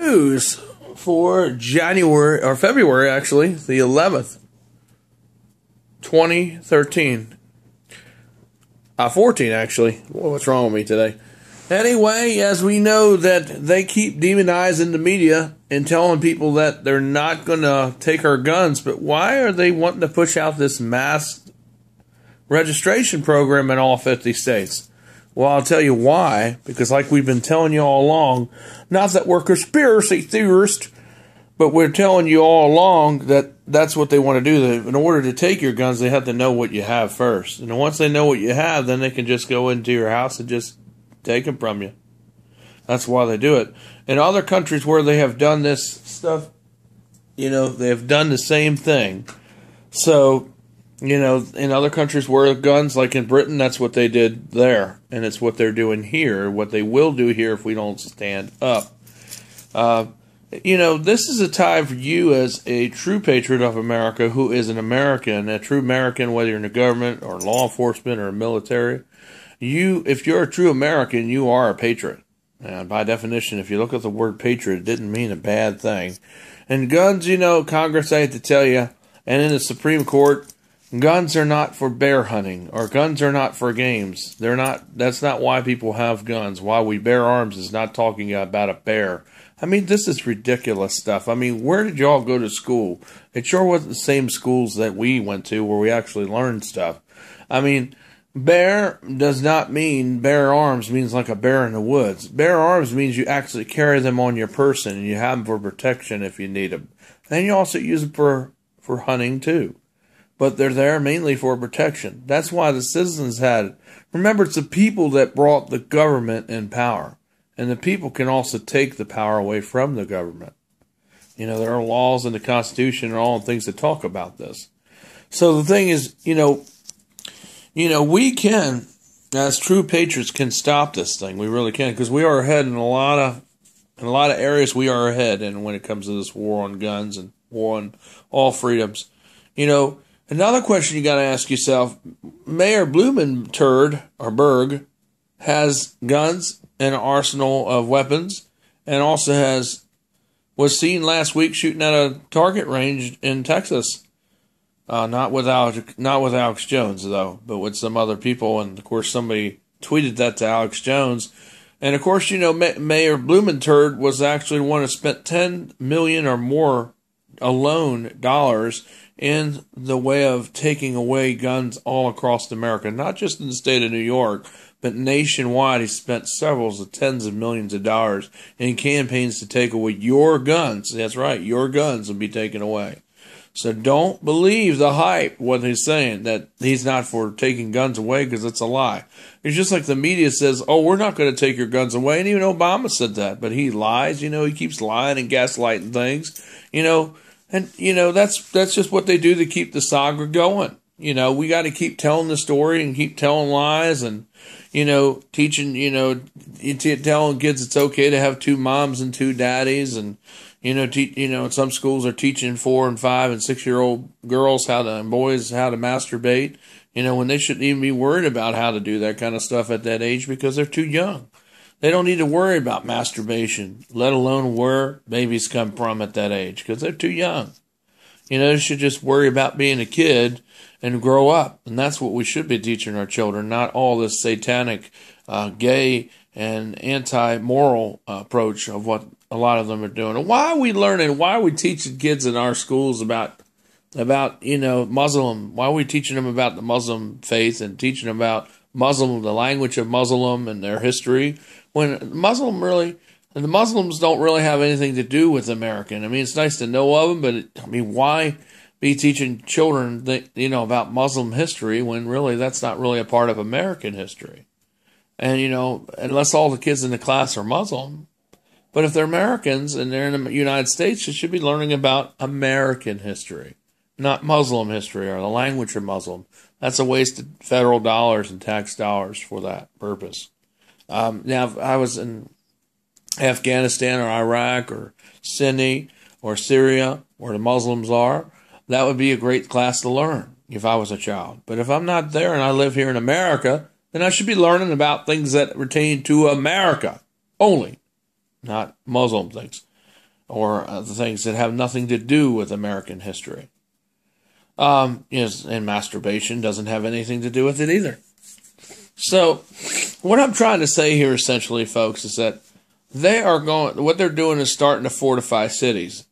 news for January, or February actually, the 11th, 2013. 14 actually. What's wrong with me today? Anyway, as we know that they keep demonizing the media and telling people that they're not going to take our guns, but why are they wanting to push out this mass registration program in all 50 states? Well, I'll tell you why. Because like we've been telling you all along, not that we're conspiracy theorists, but we're telling you all along that that's what they want to do. In order to take your guns, they have to know what you have first. And once they know what you have, then they can just go into your house and just take them from you. That's why they do it. In other countries where they have done this stuff, they have done the same thing. So, in other countries where guns, like in Britain, that's what they did there. And it's what they're doing here, what they will do here if we don't stand up. This is a time for you as a true patriot of America who is an American, a true American, whether you're in the government or law enforcement or military. If you're a true American, you are a patriot. And by definition, if you look at the word patriot, it didn't mean a bad thing. And guns, Congress, I hate to tell you, and in the Supreme Court, guns are not for bear hunting, or guns are not for games. That's not why people have guns. Why we bear arms is not talking about a bear. I mean, this is ridiculous stuff. I mean, where did y'all go to school? It sure wasn't the same schools that we went to where we actually learned stuff. I mean, bear does not mean bear arms means like a bear in the woods. Bear arms means you actually carry them on your person and you have them for protection if you need them. And you also use them for hunting too. But they're there mainly for protection. That's why the citizens had it. Remember, it's the people that brought the government in power. And the people can also take the power away from the government. There are laws in the Constitution and all the things that talk about this. So the thing is, we can, as true patriots, can stop this thing. We really can, because we are ahead in a lot of areas. We are ahead, and when it comes to this war on guns and war on all freedoms, another question you got to ask yourself: Mayor Blumenturd or Berg has guns and an arsenal of weapons, and also was seen last week shooting at a target range in Texas. Not with Alex Jones, though, but with some other people. And, of course, somebody tweeted that to Alex Jones. And, of course, Mayor Blumenturd was actually the one who spent $10 million or more alone dollars in the way of taking away guns all across America, not just in the state of New York, but nationwide. He spent several tens of millions of dollars in campaigns to take away your guns. That's right, your guns will be taken away. So don't believe the hype, what he's saying, that he's not for taking guns away, because it's a lie. It's just like the media says, oh, we're not going to take your guns away. And even Obama said that, but he lies. He keeps lying and gaslighting things, and, that's just what they do to keep the saga going. We got to keep telling the story and keep telling lies and, teaching, telling kids it's okay to have two moms and two daddies. And, some schools are teaching 4 and 5 and 6-year-old girls and boys how to masturbate, when they shouldn't even be worried about how to do that kind of stuff at that age because they're too young. They don't need to worry about masturbation, let alone where babies come from at that age, because they're too young. They should just worry about being a kid and grow up. And that's what we should be teaching our children, not all this satanic, gay, and anti-moral approach of what a lot of them are doing. And why are we learning? Why are we teaching kids in our schools about Muslim? Why are we teaching them about the Muslim faith and teaching them about Muslim, the language of Muslim and their history? When the Muslims don't really have anything to do with American. I mean, it's nice to know of them, but why be teaching children about Muslim history when really that's not really a part of American history? And, unless all the kids in the class are Muslim. But if they're Americans and they're in the United States, they should be learning about American history, not Muslim history or the language of Muslim. That's a waste of federal dollars and tax dollars for that purpose. Now, if I was in Afghanistan or Iraq or Syria or Syria, where the Muslims are, that would be a great class to learn if I was a child. But if I'm not there and I live here in America, then I should be learning about things that pertain to America only, not Muslim things. or the things that have nothing to do with American history. And masturbation doesn't have anything to do with it either. So, what I'm trying to say here, essentially, folks, is that what they're doing is starting to fortify cities.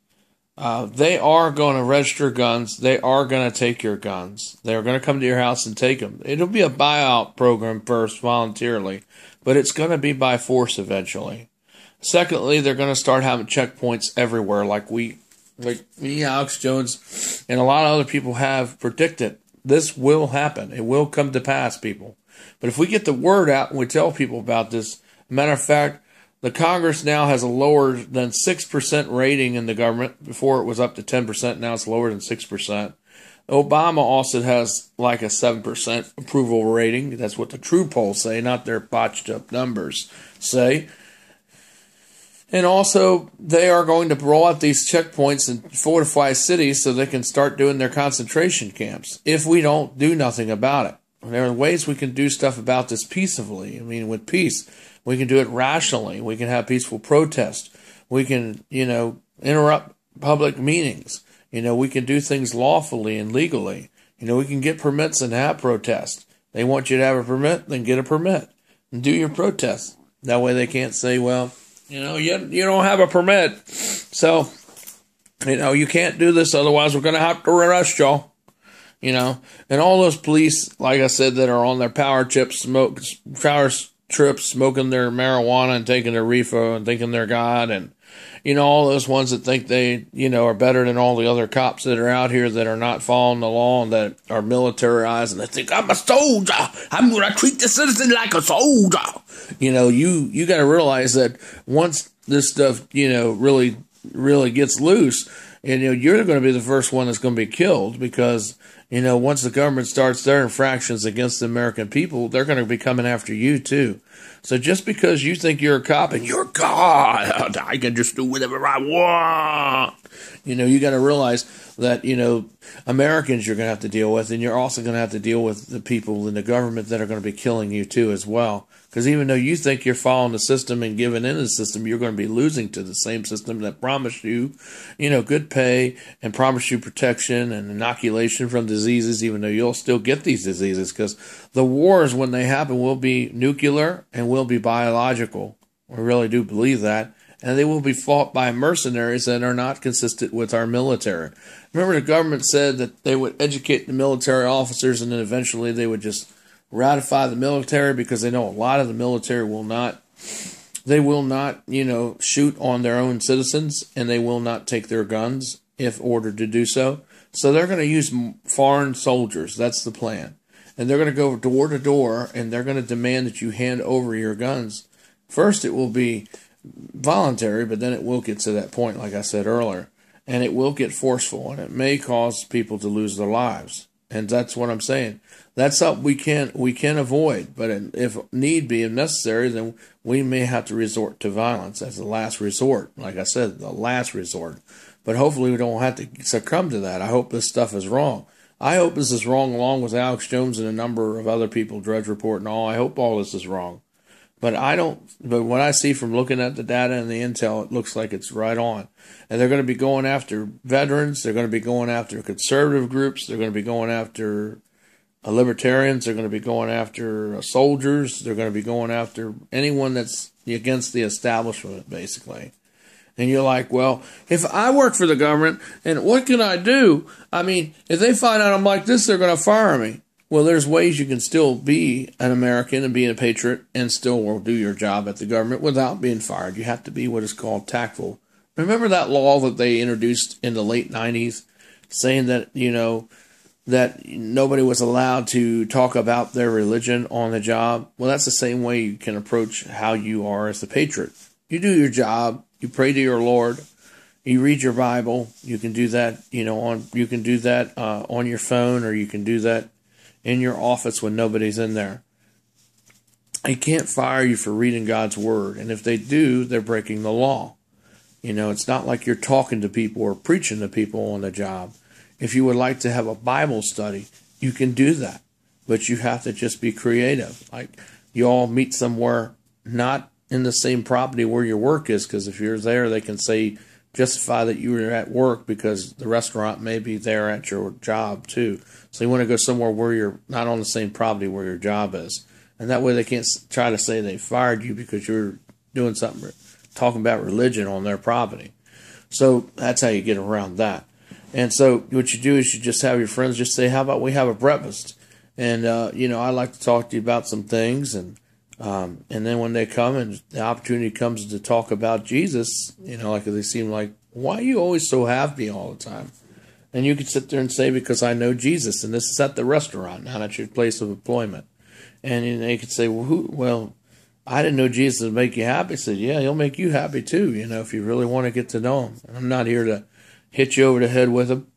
They are going to register guns. They are going to take your guns. They're going to come to your house and take them. It'll be a buyout program first, voluntarily, but it's going to be by force eventually. Secondly, they're going to start having checkpoints everywhere, like me, Alex Jones, and a lot of other people have predicted. This will happen. It will come to pass, people. But if we get the word out and we tell people about this, matter of fact, the Congress now has a lower than 6% rating in the government. Before it was up to 10%. Now it's lower than 6%. Obama also has like a 7% approval rating. That's what the true polls say, not their botched up numbers say. And also, they are going to roll out these checkpoints and fortify cities so they can start doing their concentration camps if we don't do nothing about it. There are ways we can do stuff about this peaceably. I mean, with peace, we can do it rationally. We can have peaceful protest. We can, interrupt public meetings. We can do things lawfully and legally. We can get permits and have protests. They want you to have a permit, then get a permit and do your protest. That way they can't say, well, you don't have a permit, so, you can't do this, otherwise we're going to have to arrest y'all. And all those police, like I said, that are on their power trips, smoking their marijuana and taking their reefer and thinking they're God, and, all those ones that think they, are better than all the other cops that are out here that are not following the law and that are militarized and they think, I'm a soldier, I'm going to treat the citizen like a soldier. You got to realize that once this stuff, really gets loose, and you're going to be the first one that's going to be killed because, once the government starts their infractions against the American people, they're going to be coming after you too. So just because you think you're a cop and you're God, I can just do whatever I want. You got to realize that, Americans you're going to have to deal with, and you're also going to have to deal with the people in the government that are going to be killing you too as well. Because even though you think you're following the system and giving in the system, you're going to be losing to the same system that promised you, good pay and promised you protection and inoculation from diseases, even though you'll still get these diseases. Because the wars, when they happen, will be nuclear and will be biological. I really do believe that. And they will be fought by mercenaries that are not consistent with our military. Remember, the government said that they would educate the military officers and then eventually they would just ratify the military, because they know a lot of the military will not shoot on their own citizens, and they will not take their guns if ordered to do so. So they're going to use foreign soldiers. That's the plan. And they're going to go door to door, and they're going to demand that you hand over your guns. First, it will be voluntary, but then it will get to that point, like I said earlier, and it will get forceful, and it may cause people to lose their lives. And that's what I'm saying. That's something we can avoid, but if need be, if necessary, then we may have to resort to violence as the last resort. Like I said, the last resort. But hopefully we don't have to succumb to that. I hope this stuff is wrong. I hope this is wrong, along with Alex Jones and a number of other people, Drudge Report and all. I hope all this is wrong. But what I see from looking at the data and the intel, it looks like it's right on. And they're going to be going after veterans. They're going to be going after conservative groups. They're going to be going after libertarians. They're going to be going after soldiers. They're going to be going after anyone that's against the establishment, basically. And you're like, well, if I work for the government, and what can I do? I mean, if they find out I'm like this, they're going to fire me. Well, there's ways you can still be an American and be a patriot and still do your job at the government without being fired. You have to be what is called tactful. Remember that law that they introduced in the late 90s saying that, that nobody was allowed to talk about their religion on the job? Well, that's the same way you can approach how you are as a patriot. You do your job. You pray to your Lord. You read your Bible. You can do that, on your phone, or you can do that in your office when nobody's in there. They can't fire you for reading God's word. And if they do, they're breaking the law. It's not like you're talking to people or preaching to people on the job. If you would like to have a Bible study, you can do that. But you have to just be creative. Like, you all meet somewhere not in the same property where your work is, because if you're there, they can say justify that you were at work because the restaurant may be there at your job too. So you want to go somewhere where you're not on the same property where your job is. And that way they can't try to say they fired you because you're doing something, talking about religion on their property. So that's how you get around that. And so what you do is you just have your friends just say, how about we have a breakfast? And, I'd like to talk to you about some things. And then when they come and the opportunity comes to talk about Jesus, like they seem like, why are you always so happy all the time? And you can sit there and say, because I know Jesus, and this is at the restaurant, not at your place of employment. And they could say, well, I didn't know Jesus would make you happy. I said, yeah, he'll make you happy too, if you really want to get to know him. And I'm not here to hit you over the head with him.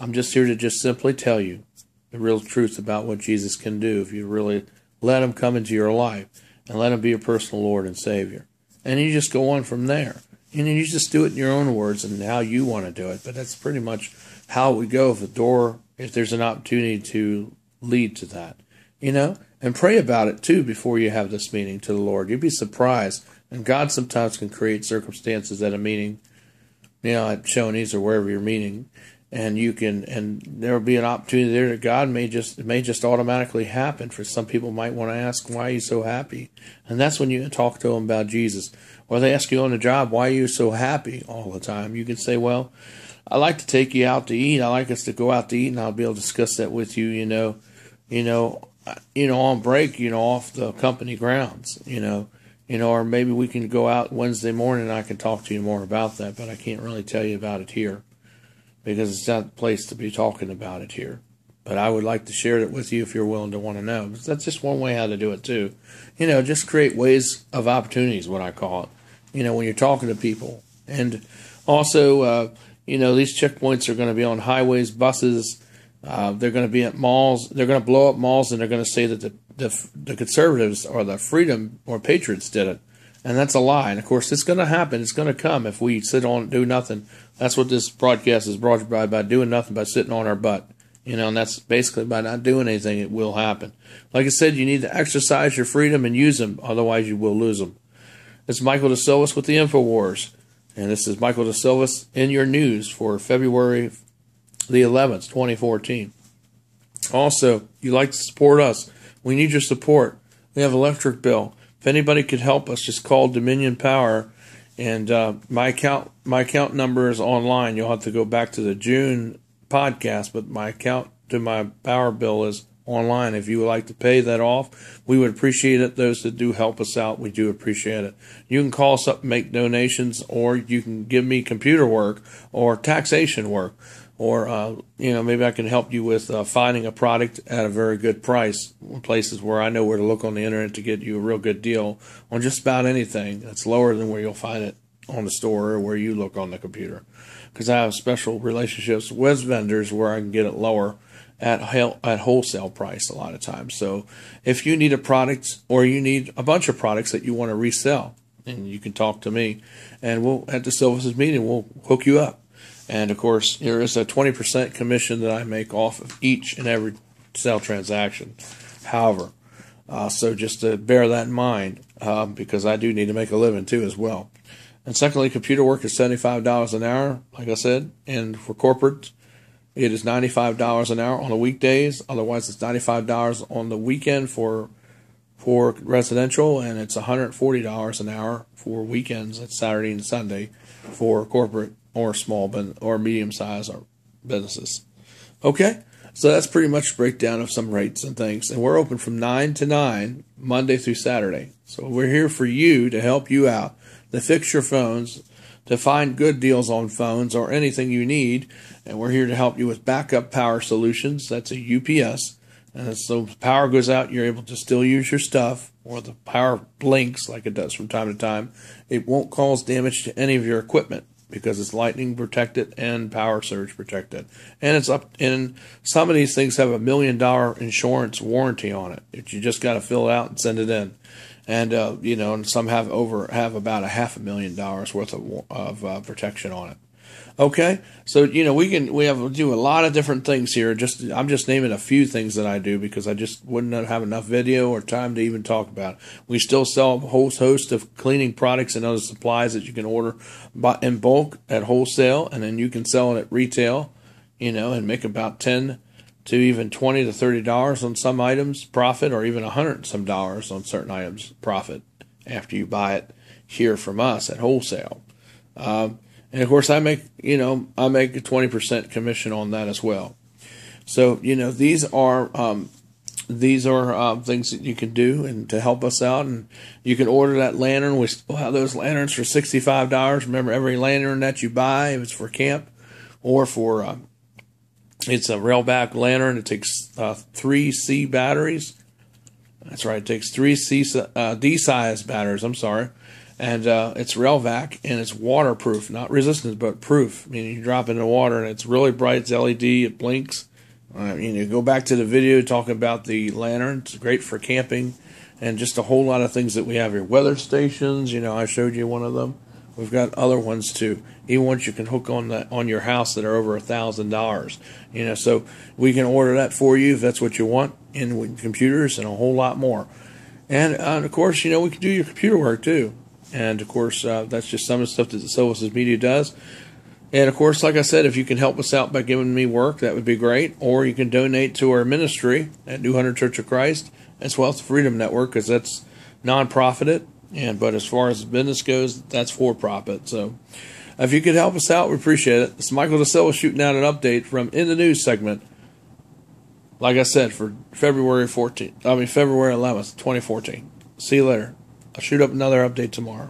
I'm just here to just simply tell you the real truth about what Jesus can do if you really let him come into your life and let him be your personal Lord and Savior. And you just go on from there. And you just do it in your own words and how you want to do it. But that's pretty much how we go if there's an opportunity to lead to that. And pray about it too before you have this meeting to the Lord. You'd be surprised. And God sometimes can create circumstances at a meeting, at Shoney's or wherever you're meeting, and there will be an opportunity there that God may just automatically happen. For some people might want to ask, why are you so happy? And that's when you talk to them about Jesus. Or they ask you on the job, why are you so happy all the time? You can say, well, I like to take you out to eat. I like us to go out to eat, and I'll be able to discuss that with you, on break, off the company grounds, or maybe we can go out Wednesday morning and I can talk to you more about that, but I can't really tell you about it here because it's not the place to be talking about it here. But I would like to share it with you if you're willing to want to know. Because that's just one way how to do it too. Just create ways of opportunities, what I call it, when you're talking to people. And also, these checkpoints are going to be on highways, buses. They're going to be at malls. They're going to blow up malls, and they're going to say that the conservatives or the freedom or patriots did it. And that's a lie. And, of course, it's going to happen. It's going to come if we sit on and do nothing. That's what this broadcast is brought by doing nothing, by sitting on our butt. And that's basically by not doing anything, it will happen. Like I said, you need to exercise your freedom and use them. Otherwise, you will lose them. It's Michael DeSilvis with the InfoWars. And this is Michael DeSilvis in your news for February the 11th, 2014. Also, you like to support us. We need your support. We have electric bill. If anybody could help us, just call Dominion Power. And my account number is online. You'll have to go back to the June podcast, but my account to my power bill is online. If you would like to pay that off, we would appreciate it. Those that do help us out, we do appreciate it. You can call us up and make donations, or you can give me computer work or taxation work. Or, maybe I can help you with finding a product at a very good price, places where I know where to look on the internet to get you a real good deal on just about anything that's lower than where you'll find it on the store or where you look on the computer. Because I have special relationships with vendors where I can get it lower at wholesale price a lot of times. So if you need a product or you need a bunch of products that you want to resell, and you can talk to me, and we'll at the DeSilvis meeting, we'll hook you up. And, of course, there is a 20% commission that I make off of each and every sale transaction. However, so just to bear that in mind, because I do need to make a living, too, as well. And secondly, computer work is $75 an hour, like I said. And for corporate, it is $95 an hour on the weekdays. Otherwise, it's $95 on the weekend for residential, and it's $140 an hour for weekends. That's Saturday and Sunday for corporate or small or medium-sized businesses. Okay, so that's pretty much a breakdown of some rates and things. And we're open from 9 to 9, Monday through Saturday. So we're here for you to help you out, to fix your phones, to find good deals on phones or anything you need. And we're here to help you with backup power solutions. That's a UPS. And so if power goes out, you're able to still use your stuff, or the power blinks like it does from time to time. It won't cause damage to any of your equipment, because it's lightning protected and power surge protected. And it's up, and some of these things have $1 million insurance warranty on it. You just got to fill it out and send it in. And, and some have about $500,000 worth of protection on it. Okay, so we do a lot of different things here. I'm just naming a few things that I do because I just wouldn't have enough video or time to even talk about. We still sell a whole host of cleaning products and other supplies that you can order in bulk at wholesale, and then you can sell it at retail, and make about $10 to even $20 to $30 on some items profit, or even $100 and some dollars on certain items profit after you buy it here from us at wholesale. And of course, I make a 20% commission on that as well. So these are things that you can do and to help us out. And you can order that lantern. We still have those lanterns for $65. Remember, every lantern that you buy, if it's for camp or for it's a railback lantern. It takes 3 C batteries. That's right. It takes 3 D-size batteries. I'm sorry. And it's railvac, and it's waterproof, not resistant, but proof. Meaning you drop it in the water, and it's really bright. It's LED. It blinks. Go back to the video talking about the lantern. It's great for camping, and just a whole lot of things that we have here. Weather stations. I showed you one of them. We've got other ones too. Even ones you can hook on your house that are over $1,000. So we can order that for you if that's what you want, and with computers and a whole lot more. And of course, we can do your computer work too. And, of course, that's just some of the stuff that DeSilvis Media does. And, of course, like I said, if you can help us out by giving me work, that would be great. Or you can donate to our ministry at New Hunter Church of Christ, as well as the Freedom Network, because that's non-profited. But as far as business goes, that's for-profit. So if you could help us out, we appreciate it. It's Michael DeSilvis shooting out an update from In the News segment, like I said, for February 11th, 2014. See you later. I'll shoot up another update tomorrow.